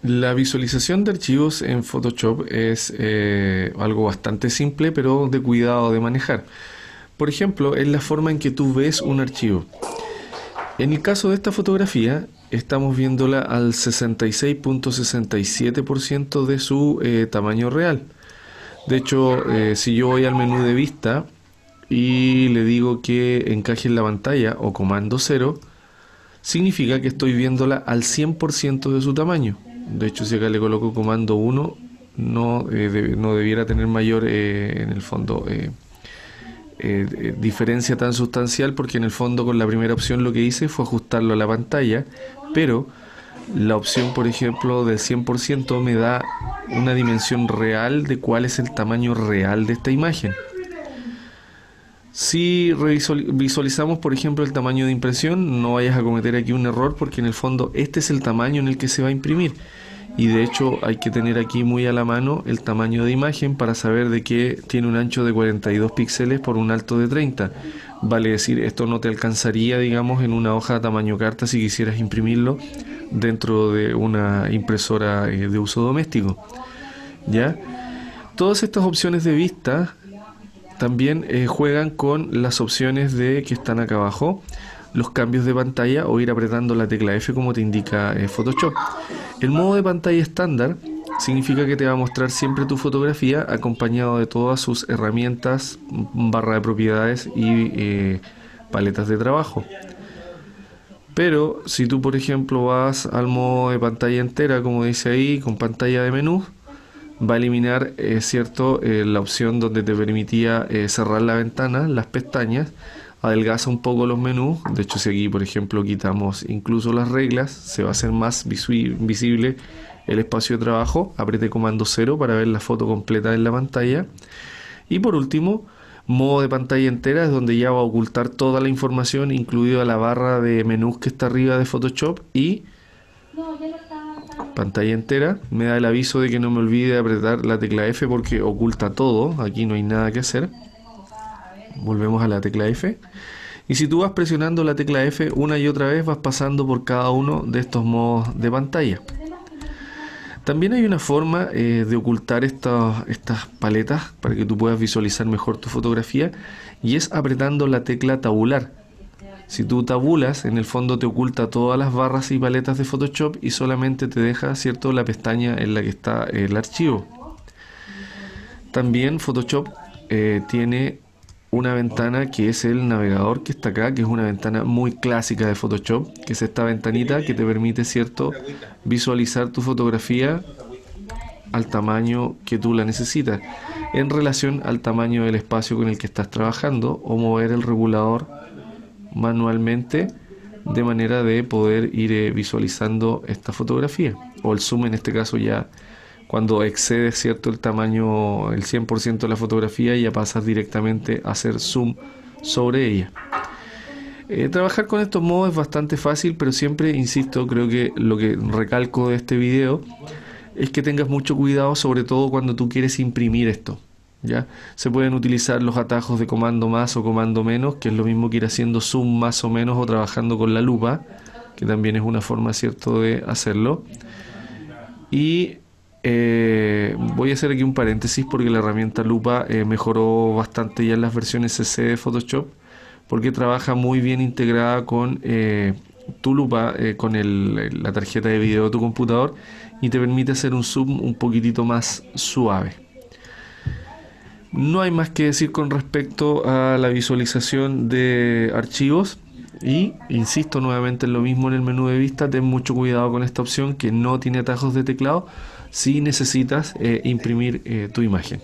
La visualización de archivos en Photoshop es algo bastante simple, pero de cuidado de manejar. Por ejemplo, es la forma en que tú ves un archivo. En el caso de esta fotografía, estamos viéndola al 66.67% de su tamaño real. De hecho, si yo voy al menú de vista y le digo que encaje en la pantalla o comando 0, significa que estoy viéndola al 100% de su tamaño. De hecho, si acá le coloco comando 1, no debiera tener mayor, en el fondo, diferencia tan sustancial, porque en el fondo con la primera opción lo que hice fue ajustarlo a la pantalla, pero la opción, por ejemplo, del 100% me da una dimensión real de cuál es el tamaño real de esta imagen. Si visualizamos, por ejemplo, el tamaño de impresión, no vayas a cometer aquí un error, porque en el fondo este es el tamaño en el que se va a imprimir. Y de hecho hay que tener aquí muy a la mano el tamaño de imagen para saber de que tiene un ancho de 42 píxeles por un alto de 30. Vale decir, esto no te alcanzaría, digamos, en una hoja de tamaño carta si quisieras imprimirlo dentro de una impresora de uso doméstico. ¿Ya? Todas estas opciones de vista también juegan con las opciones de que están acá abajo, los cambios de pantalla o ir apretando la tecla F como te indica Photoshop. El modo de pantalla estándar significa que te va a mostrar siempre tu fotografía acompañado de todas sus herramientas, barra de propiedades y paletas de trabajo. Pero si tú, por ejemplo, vas al modo de pantalla entera, como dice ahí, con pantalla de menú, va a eliminar la opción donde te permitía cerrar la ventana, las pestañas, adelgaza un poco los menús. De hecho, si aquí, por ejemplo, quitamos incluso las reglas, se va a hacer más visible el espacio de trabajo. Apriete comando 0 para ver la foto completa en la pantalla. Y por último, modo de pantalla entera, es donde ya va a ocultar toda la información, incluida la barra de menús que está arriba de Photoshop, y pantalla entera. Me da el aviso de que no me olvide de apretar la tecla F porque oculta todo. Aquí no hay nada que hacer. Volvemos a la tecla F. Y si tú vas presionando la tecla F una y otra vez, vas pasando por cada uno de estos modos de pantalla. También hay una forma de ocultar estas paletas para que tú puedas visualizar mejor tu fotografía, y es apretando la tecla tabular. Si tú tabulas, en el fondo te oculta todas las barras y paletas de Photoshop y solamente te deja, ¿cierto?, la pestaña en la que está el archivo. También Photoshop tiene una ventana que es el navegador que está acá, que es una ventana muy clásica de Photoshop, que es esta ventanita que te permite, ¿cierto?, visualizar tu fotografía al tamaño que tú la necesitas en relación al tamaño del espacio con el que estás trabajando, o mover el regulador manualmente de manera de poder ir visualizando esta fotografía, o el zoom en este caso. Ya cuando excede, cierto, el tamaño, el 100% de la fotografía, ya pasas directamente a hacer zoom sobre ella. Trabajar con estos modos es bastante fácil, pero siempre, insisto, creo que lo que recalco de este video es que tengas mucho cuidado, sobre todo cuando tú quieres imprimir esto. ¿Ya? Se pueden utilizar los atajos de comando más o comando menos, que es lo mismo que ir haciendo zoom más o menos, o trabajando con la lupa, que también es una forma, cierto, de hacerlo. Y voy a hacer aquí un paréntesis porque la herramienta lupa mejoró bastante ya en las versiones CC de Photoshop, porque trabaja muy bien integrada con tu lupa, con la tarjeta de video de tu computador, y te permite hacer un zoom un poquitito más suave. No hay más que decir con respecto a la visualización de archivos. Y insisto nuevamente en lo mismo en el menú de vista, ten mucho cuidado con esta opción que no tiene atajos de teclado si necesitas imprimir tu imagen.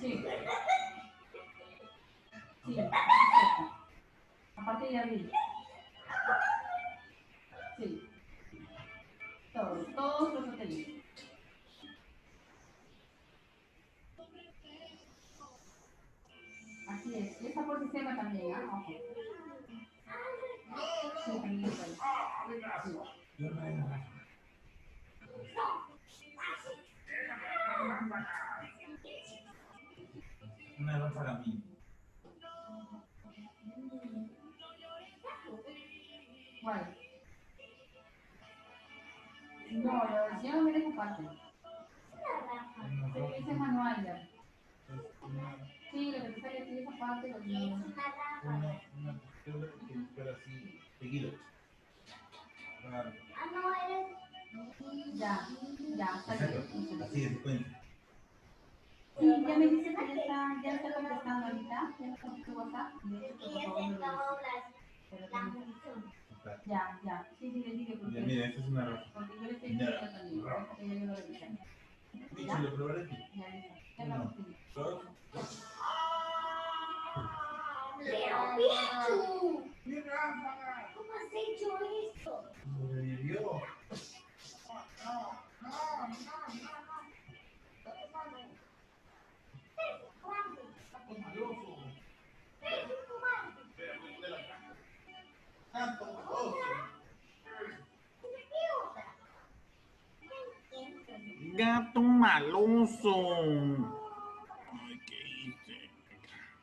Sí, sí, aparte de abril. Sí, todos los hoteles. Así es, y está por sistema también, ¿ah? Ojo. Sí, también está ahí. Sí. Una va para mí. Bueno, no, lo del cielo viene por parte. Sí, ese es manual ya. Sí, lo que te sale aquí esa parte, lo que Una pistola que fuera así, seguido. Claro. ya, ya, está bien. Así de secuencia. Sí, ya me dice que ya está contestando ahorita, ya está en tu WhatsApp. De hecho, por favor, me lo dice. Pero ya, ya. Sí, sí, le dije porque, Ya, mira, esta es una rafa. porque yo le estoy diciendo también. Deja que yo lo revise. Dicho, lo probaré. Ya, listo. Ya lo Uno, recibí. dos. Pero bicho, ¿cómo has hecho esto? Sobrevivió. Tanto maloso. Tanto maloso. Gato maloso.